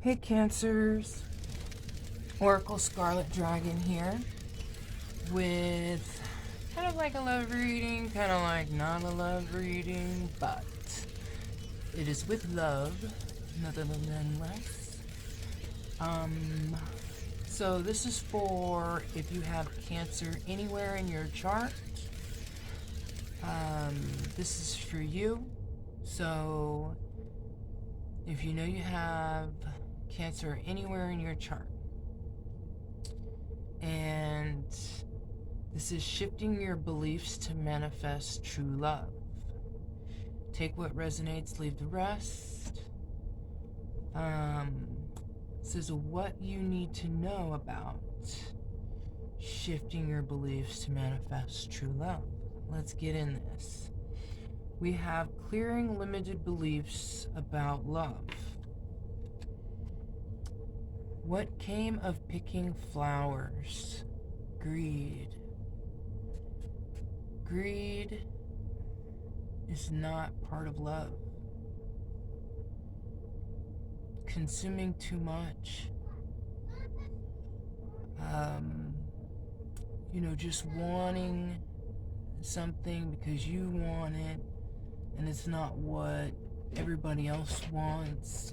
Hey Cancers, Oracle Scarlet Dragon here with kind of like a love reading, kind of like not a love reading, but it is with love, nonetheless. So this is for if you have Cancer anywhere in your chart. This is for you. So if you know you have Cancer anywhere in your chart, and this is shifting your beliefs to manifest true love. Take what resonates, leave the rest. This is what you need to know about shifting your beliefs to manifest true love. Let's get in this. We have clearing limited beliefs about love. What came of picking flowers? Greed. Greed is not part of love. Consuming too much. Just wanting something because you want it and it's not what everybody else wants,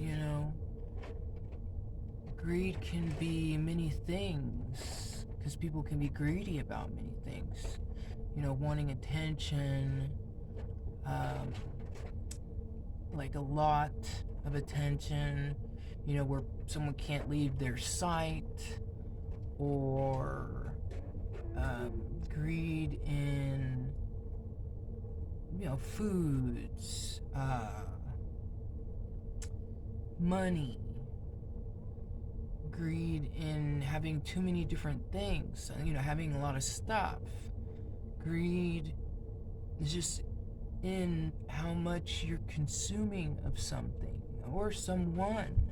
Greed can be many things because people can be greedy about many things. Wanting attention, like a lot of attention, where someone can't leave their sight, or greed in, foods, money, greed in having too many different things, having a lot of stuff. Greed is just in how much you're consuming of something or someone.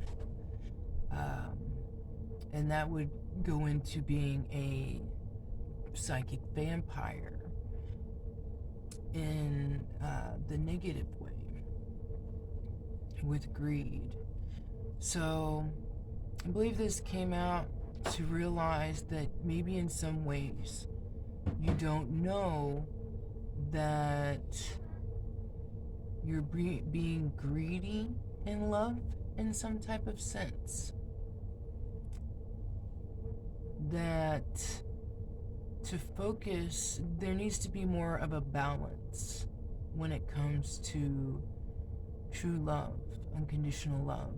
And that would go into being a psychic vampire in the negative way with greed. So I believe this came out to realize that maybe in some ways you don't know that you're being greedy in love in some type of sense. That to focus, there needs to be more of a balance when it comes to true love, unconditional love.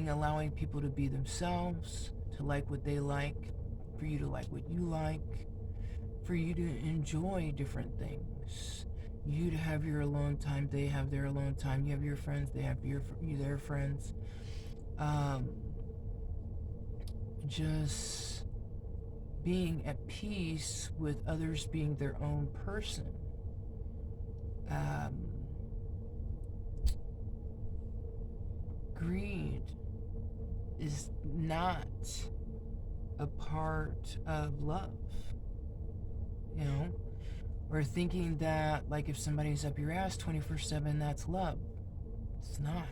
Allowing people to be themselves, to like what they like, for you to like what you like, for you to enjoy different things. You to have your alone time, they have their alone time. You have your friends, they have their friends. Just being at peace with others being their own person. Greed is not a part of love, or thinking that, like, if somebody's up your ass 24/7, that's love. It's not.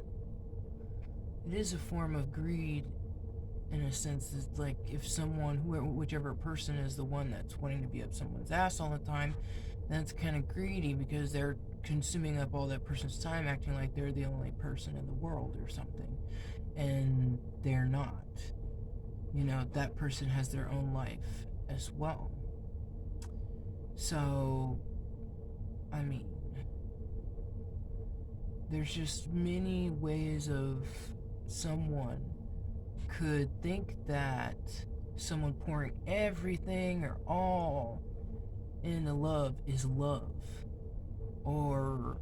It is a form of greed in a sense. It's like if someone, whichever person is the one that's wanting to be up someone's ass all the time, that's kind of greedy because they're consuming up all that person's time, acting like they're the only person in the world or something, and they're not. That person has their own life as well. So there's just many ways of someone could think that someone pouring everything or all into love is love, or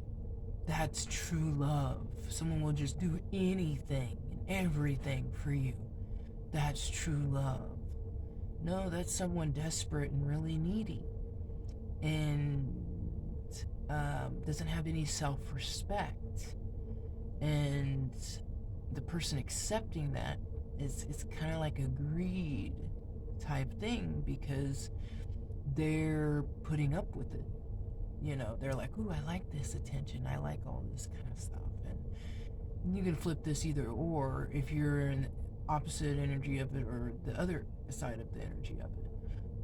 that's true love. Someone will just do anything and everything for you. That's true love. No, that's someone desperate and really needy and doesn't have any self-respect. And the person accepting that it's kind of like a greed type thing because they're putting up with it. They're like, ooh, I like this attention. I like all this kind of stuff. And You can flip this either or if you're in opposite energy of it or the other side of the energy of it.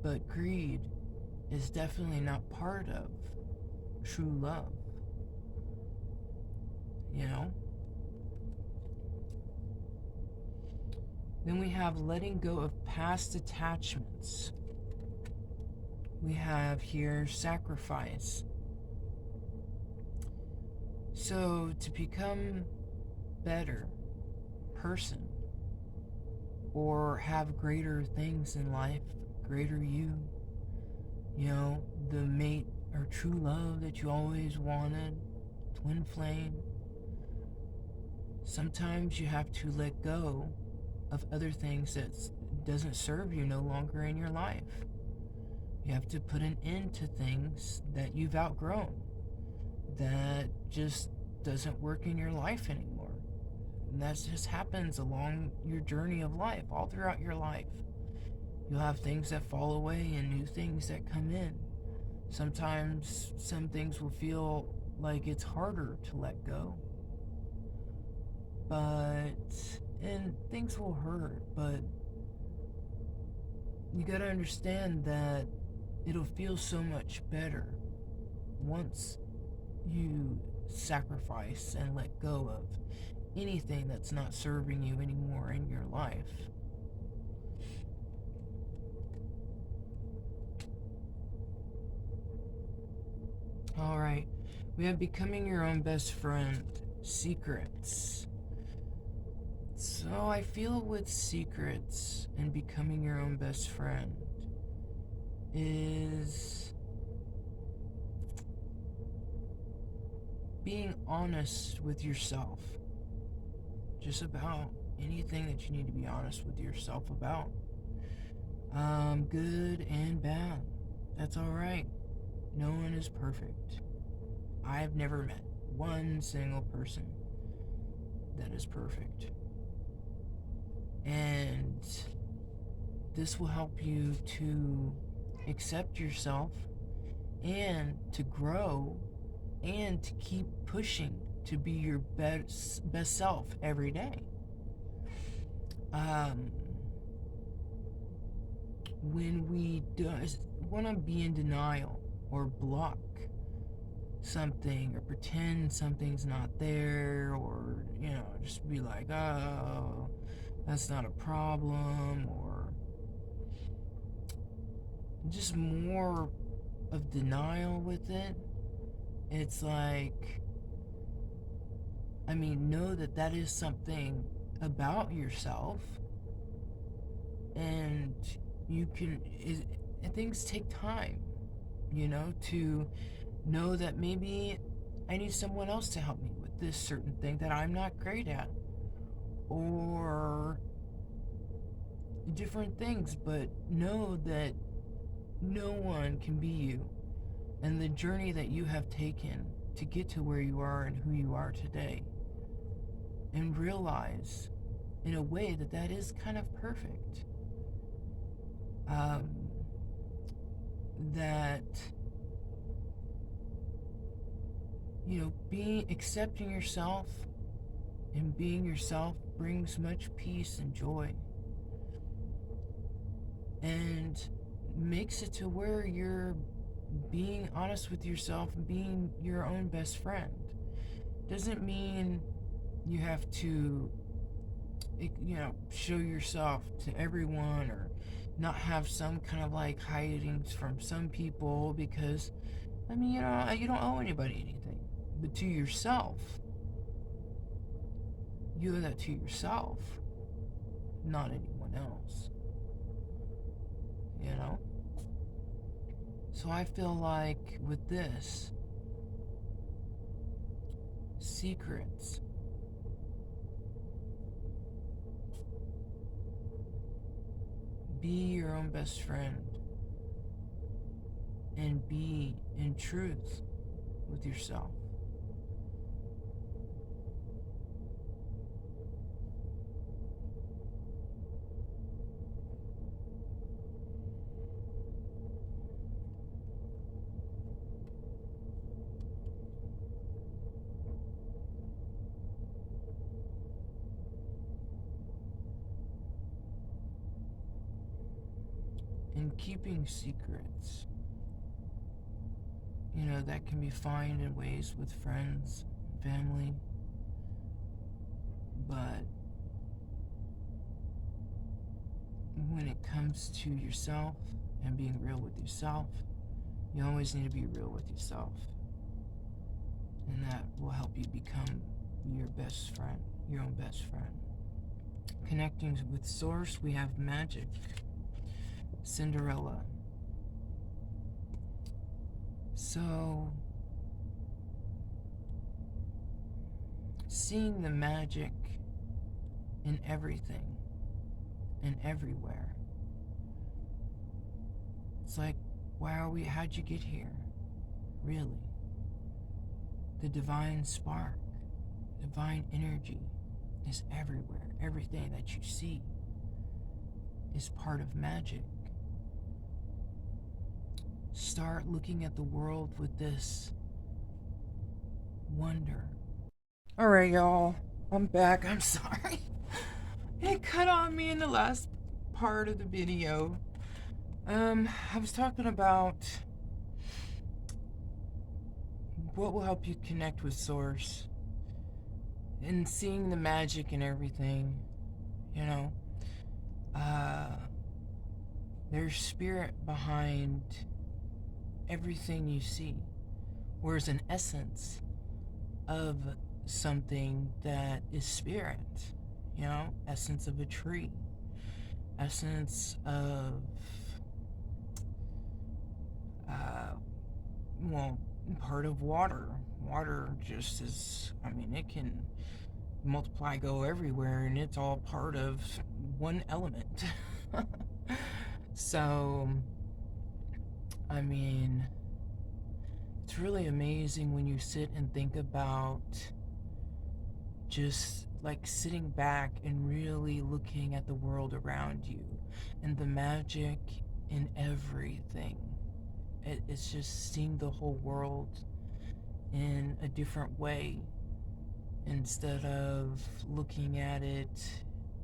But greed is definitely not part of true love, you know? Then we have letting go of past attachments. We have here sacrifice. So to become better person or have greater things in life, greater you, you know, the mate or true love that you always wanted, twin flame, sometimes you have to let go of other things that doesn't serve you no longer in your life. You have to put an end to things that you've outgrown, that just doesn't work in your life anymore. And that just happens along your journey of life, all throughout your life. You'll have things that fall away and new things that come in. Sometimes some things will feel like it's harder to let go. And things will hurt, but you gotta understand that it'll feel so much better once you sacrifice and let go of anything that's not serving you anymore in your life. Alright, we have becoming your own best friend. Secrets. So I feel with secrets and becoming your own best friend is being honest with yourself. Just about anything that you need to be honest with yourself about. Good and bad. That's alright. No one is perfect. I've never met one single person that is perfect. And this will help you to accept yourself and to grow and to keep pushing to be your best self every day. When we want to be in denial or block something or pretend something's not there, or just be like, oh, that's not a problem, or just more of denial with it, it's like, know that is something about yourself, and things take time, to know that maybe I need someone else to help me with this certain thing that I'm not great at, or different things, but know that no one can be you, and the journey that you have taken to get to where you are and who you are today, and realize in a way that is kind of perfect. That accepting yourself and being yourself brings much peace and joy, and makes it to where you're being honest with yourself and being your own best friend. Doesn't mean you have to show yourself to everyone, or not have some kind of like hidings from some people, because you don't owe anybody anything. But to yourself, you owe that to yourself, not anyone else. So I feel like with this, secrets, be your own best friend and be in truth with yourself. and keeping secrets. You know, that can be fine in ways with friends, family, but when it comes to yourself and being real with yourself, you always need to be real with yourself. And that will help you become your best friend, your own best friend. Connecting with Source, we have magic, Cinderella. So, seeing the magic in everything and everywhere. It's like, how'd you get here? Really? The divine spark, divine energy is everywhere. Everything that you see is part of magic. Start looking at the world with this wonder. All right, y'all. I'm back. I'm sorry. It cut on me in the last part of the video. I was talking about what will help you connect with Source and seeing the magic in everything. You know, there's spirit behind everything you see, whereas an essence of something that is spirit, you know, essence of a tree, essence of well, part of water. Water just is, I mean, it can multiply, go everywhere, and it's all part of one element. So, I mean, it's really amazing when you sit and think about just like sitting back and really looking at the world around you and the magic in everything. It's just seeing the whole world in a different way instead of looking at it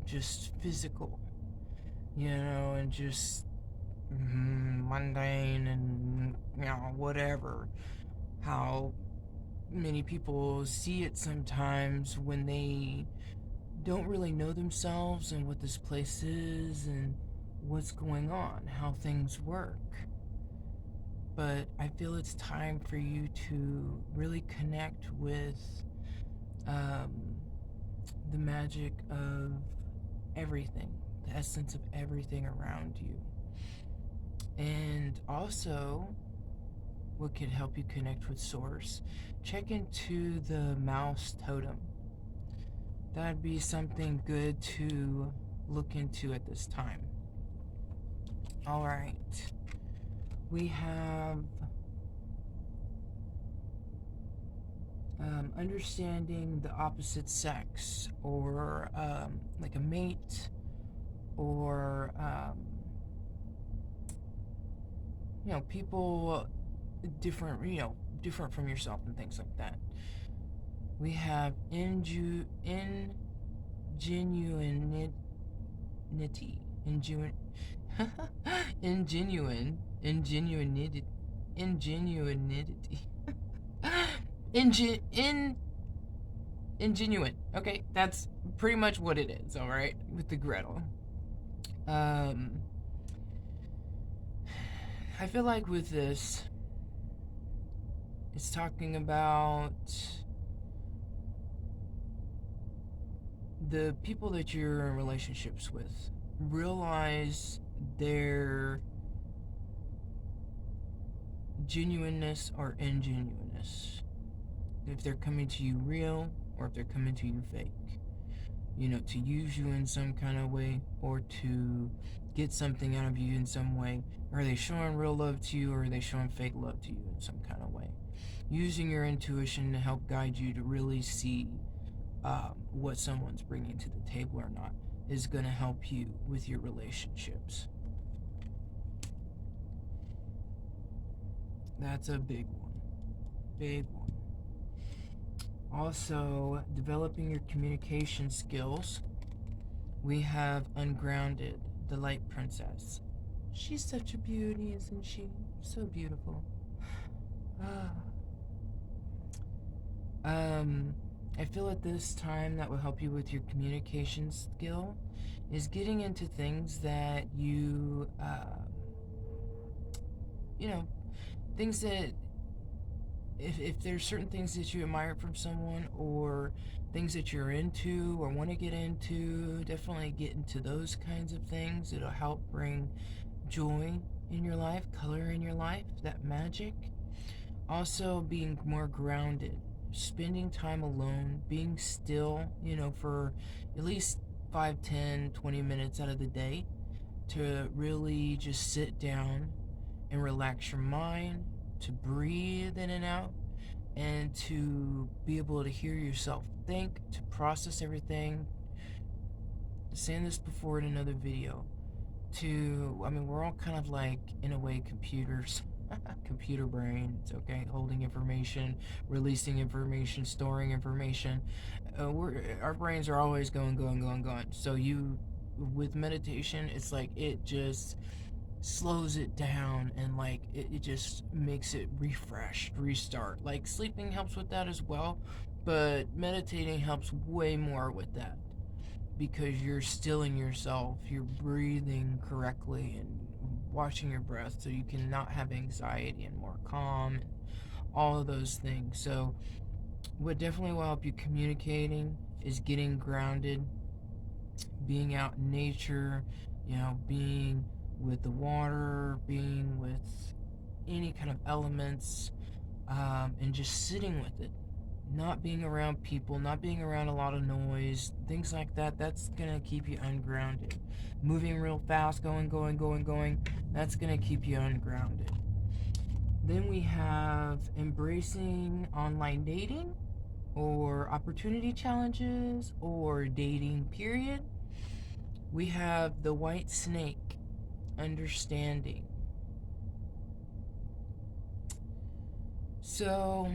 just physical, you know, and just mundane and, you know, whatever. How many people see it sometimes when they don't really know themselves and what this place is and what's going on, how things work. But I feel it's time for you to really connect with the magic of everything, the essence of everything around you. And also, what can help you connect with Source, check into the mouse totem. That'd be something good to look into at this time. All right. We have understanding the opposite sex, or like a mate, or you know, people different, you know, different from yourself and things like that. We have ingenuinity, ingenuinity, ingenuine. Okay, that's pretty much what it is. All right, with the Gretel. I feel like with this, it's talking about the people that you're in relationships with. Realize their genuineness or ingenuineness. If they're coming to you real or if they're coming to you fake. You know, to use you in some kind of way or to get something out of you in some way. Are they showing real love to you or are they showing fake love to you in some kind of way? Using your intuition to help guide you to really see what someone's bringing to the table or not is going to help you with your relationships. That's a big one. Big one. Also, developing your communication skills. We have Ungrounded, the Light Princess. She's such a beauty, isn't she? So beautiful. Ah. Um, I feel at this time that will help you with your communication skill is getting into things that you know, things that if there's certain things that you admire from someone or things that you're into or want to get into, definitely get into those kinds of things. It'll help bring joy in your life, color in your life, that magic. Also, being more grounded, spending time alone, being still, for at least 5, 10, 20 minutes out of the day to really just sit down and relax your mind, to breathe in and out, and to be able to hear yourself think, to process everything. Saying this before in another video, we're all kind of like, in a way, computers. Computer brains, okay, holding information, releasing information, storing information. Our brains are always going, going, going, going. So with meditation, it's like it just slows it down, and like it just makes it refreshed, restart. Like sleeping helps with that as well, but meditating helps way more with that because you're stilling yourself, you're breathing correctly and watching your breath so you can not have anxiety and more calm and all of those things. So what definitely will help you communicating is getting grounded, being out in nature, being with the water, being with any kind of elements, and just sitting with it. Not being around people, not being around a lot of noise, things like that, that's gonna keep you ungrounded. Moving real fast, going, going, going, going, that's gonna keep you ungrounded. Then we have embracing online dating or opportunity challenges or dating, period. We have the white snake, understanding. So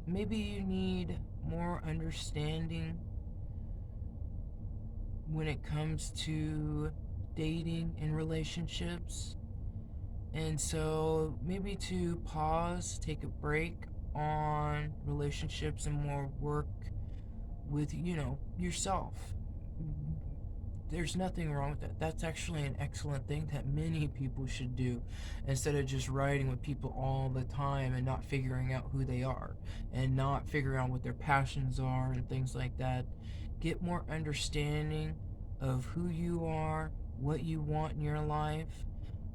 maybe you need more understanding when it comes to dating and relationships. And so maybe to pause, take a break on relationships and more work with, yourself. There's nothing wrong with that. That's actually an excellent thing that many people should do instead of just riding with people all the time and not figuring out who they are and not figuring out what their passions are and things like that. Get more understanding of who you are, what you want in your life,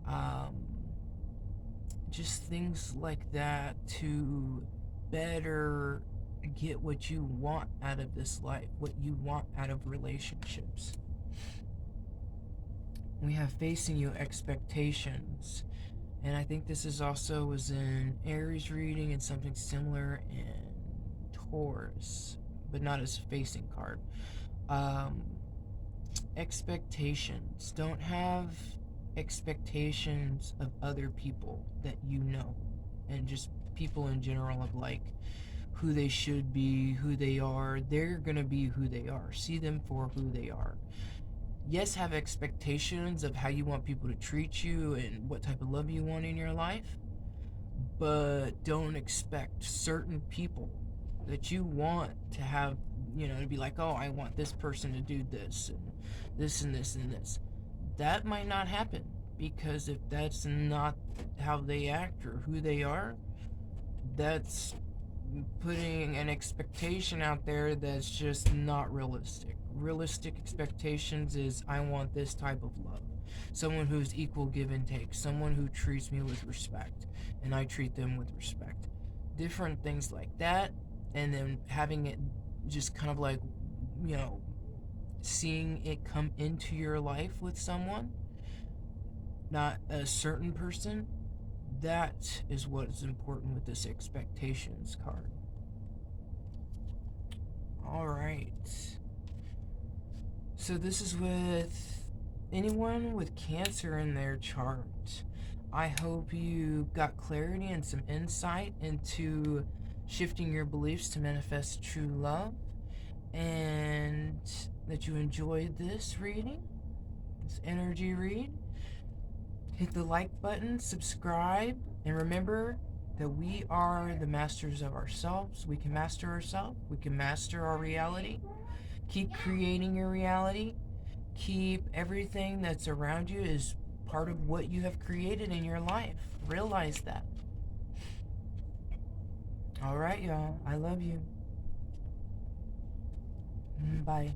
um, just things like that to better get what you want out of this life, what you want out of relationships. We have facing you expectations, and I think this is also was in Aries reading and something similar in Taurus, but not as facing card. um, Expectations, don't have expectations of other people that and just people in general, of like who they should be, who they are. They're gonna be who they are. See them for who they are. Yes, have expectations of how you want people to treat you and what type of love you want in your life, but don't expect certain people that you want to have, to be like, oh, I want this person to do this and this and this and this. That might not happen, because if that's not how they act or who they are, that's putting an expectation out there that's just not realistic. Realistic expectations is, I want this type of love. Someone who's equal give and take. Someone who treats me with respect and I treat them with respect. Different things like that. And then having it just kind of like, seeing it come into your life with someone, not a certain person. That is what is important with this expectations card. All right. So this is with anyone with Cancer in their chart. I hope you got clarity and some insight into shifting your beliefs to manifest true love, and that you enjoyed this reading, this energy read. Hit the like button, subscribe, and remember that we are the masters of ourselves. We can master ourselves. We can master our reality. Keep creating your reality. Keep everything that's around you is part of what you have created in your life. Realize that. All right, y'all. I love you. Bye.